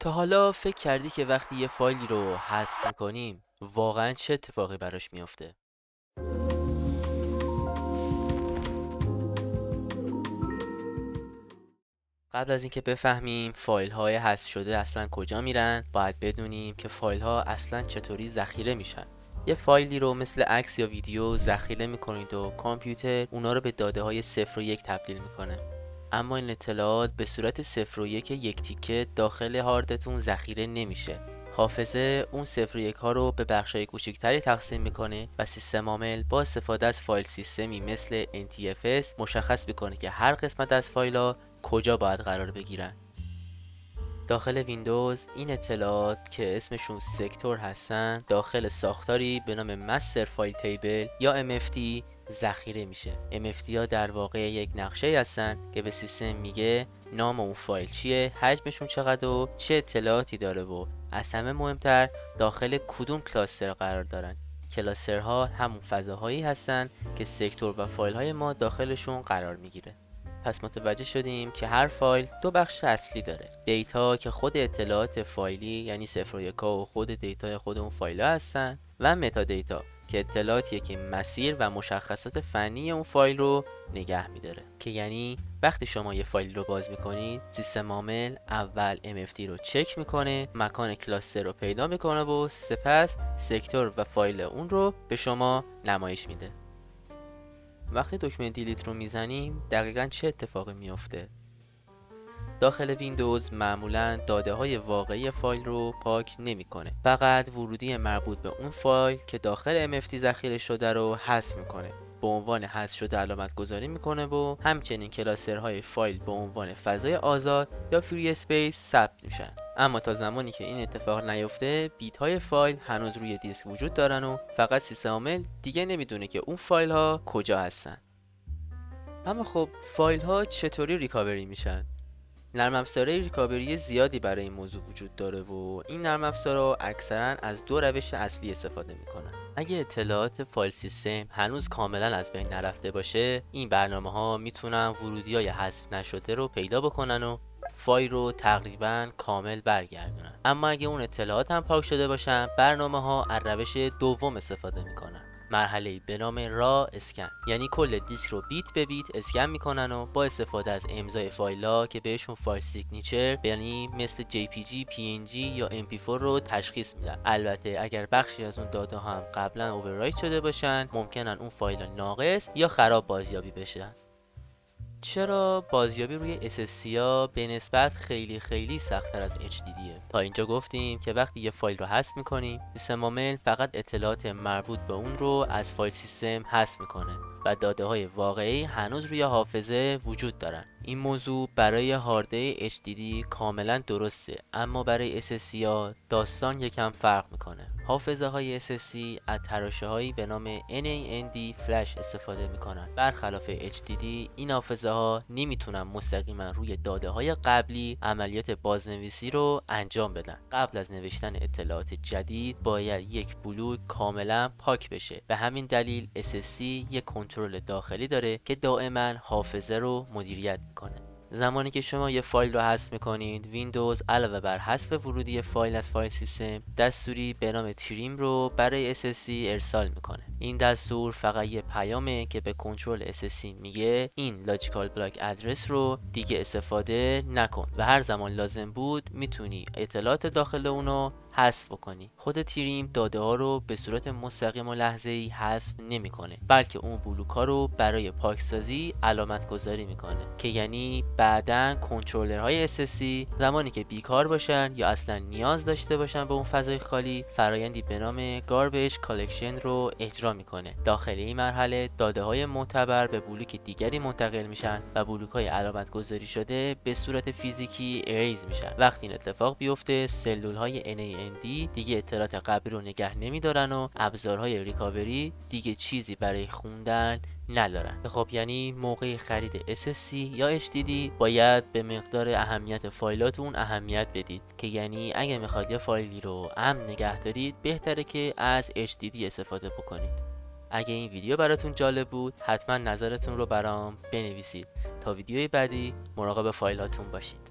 تا حالا فکر کردی که وقتی یه فایلی رو حذف میکنیم واقعا چه اتفاقی براش میافته؟ قبل از اینکه بفهمیم فایل های حذف شده اصلا کجا میرن، باید بدونیم که فایل ها اصلا چطوری ذخیره میشن. یه فایلی رو مثل عکس یا ویدیو ذخیره میکنید و کامپیوتر اونا رو به داده های 0 و 1 تبدیل میکنه. اما این اطلاعات به صورت 0 و 1 یک تیکه داخل هاردتون ذخیره نمیشه. حافظه اون 0 و 1 ها رو به بخشای کوچکتری تقسیم میکنه و سیستم عامل با استفاده از فایل سیستمی مثل NTFS مشخص میکنه که هر قسمت از فایل ها کجا باید قرار بگیرن. داخل ویندوز این اطلاعات که اسمشون سکتور هستن داخل ساختاری به نام مستر فایل تیبل یا MFT ذخیره میشه. MFT ها در واقع یک نقشه هستن که به سیستم میگه نام اون فایل چیه، حجمشون چقدر و چه اطلاعاتی داره و از همه مهمتر داخل کدوم کلاستر قرار دارن. کلاسترها همون فضاهایی هستن که سکتور و فایل های ما داخلشون قرار میگیره. پس متوجه شدیم که هر فایل دو بخش اصلی داره: دیتا که خود اطلاعات فایلی یعنی 0 و 1 و خود دیتا خود اون فایل ها هستن، و متا دیتا که اطلاعاتیه که مسیر و مشخصات فنی اون فایل رو نگه میداره. که یعنی وقتی شما یه فایل رو باز میکنید، سیستم عامل اول MFT رو چک میکنه، مکان کلاستر رو پیدا میکنه و سپس سکتور و فایل اون رو به شما نمایش میده. وقتی دکمه دیلیت رو میزنیم دقیقاً چه اتفاقی میافته؟ داخل ویندوز معمولاً داده های واقعی فایل رو پاک نمیکنه، فقط ورودی مربوط به اون فایل که داخل MFT ذخیره شده رو حذف میکنه. به عنوان حذف شده علامت گذاری میکنه و همچنین کلاسرهای فایل به عنوان فضای آزاد یا فری اسپیس ثبت میشن. اما تا زمانی که این اتفاق نیفته، بیت های فایل هنوز روی دیسک وجود دارن و فقط سیستم عامل دیگه نمیدونه که اون فایل ها کجا هستن. اما خب فایل ها چطوری ریکاوری میشن؟ نرم افزارهای ریکاوری زیادی برای این موضوع وجود داره و این نرم افزارها اکثرا از دو روش اصلی استفاده میکنن. اگه اطلاعات فایل سیستم هنوز کاملا از بین نرفته باشه، این برنامه ها میتونن ورودی های حذف نشده رو پیدا بکنن و فایل رو تقریبا کامل برگردونن. اما اگه اون اطلاعات هم پاک شده باشن، برنامه ها از روش دوم استفاده میکنن، مرحله به نام را اسکن، یعنی کل دیسک رو بیت به بیت اسکن میکنن و با استفاده از امضای فایل‌ها که بهشون فایل سیگنیچر یعنی مثل JPG، PNG یا MP4 رو تشخیص میدن. البته اگر بخشی از اون داده هم قبلا اووررایت شده باشن، ممکنن اون فایل ناقص یا خراب بازیابی بشن. چرا بازیابی روی SSC ها به نسبت خیلی سخت‌تر از HDDه؟ تا اینجا گفتیم که وقتی یه فایل رو حذف می‌کنیم، سیستم عامل فقط اطلاعات مربوط به اون رو از فایل سیستم حذف می‌کنه و داده‌های واقعی هنوز روی حافظه وجود دارن. این موضوع برای هارده HDD کاملا درسته، اما برای SSC ها داستان یکم فرق میکنه. حافظه های SSC از تراشه هایی به نام NAND فلش استفاده میکنن. برخلاف HDD این حافظه ها نمیتونن مستقیما روی داده های قبلی عملیات بازنویسی رو انجام بدن. قبل از نوشتن اطلاعات جدید باید یک بلوک کاملا پاک بشه. به همین دلیل SSC یک کنترل داخلی داره که دائما حافظه رو مدیریت میکنه. زمانی که شما یه فایل رو حذف میکنید، ویندوز علاوه بر حذف ورودی فایل از فایل سیستم، دستوری به نام تریم رو برای SSC ارسال میکنه. این دستور فقط یه پیامه که به کنترل SSC میگه این لاجیکال بلاک ادرس رو دیگه استفاده نکن و هر زمان لازم بود میتونی اطلاعات داخل اونو حذف بکنی. خود تریم داده ها رو به صورت مستقیم و لحظه‌ای حذف نمیکنه، بلکه اون بلوک ها رو برای پاکسازی علامت گذاری میکنه، که یعنی بعداً کنترلرهای SSC زمانی که بیکار باشن یا اصلا نیاز داشته باشن به اون فضای خالی، فرایندی به نام garbage collection رو اجرا میکنه. داخل این مرحله داده های معتبر به بلوک دیگری منتقل میشن و بلوک های علامت گذاری شده به صورت فیزیکی اریز میشن. وقتی این اتفاق بیفته، سلول های NAND دیگه اطلاعات قبلی رو نگه نمیدارن و ابزارهای ریکاوری دیگه چیزی برای خوندن ندارن. خب یعنی موقع خرید SSC یا HDD باید به مقدار اهمیت فایلاتون اهمیت بدید، که یعنی اگه میخواد یه فایلی رو امن نگه دارید بهتره که از HDD استفاده بکنید. اگه این ویدیو براتون جالب بود حتما نظرتون رو برام بنویسید. تا ویدیوی بعدی مراقب فایلاتون باشید.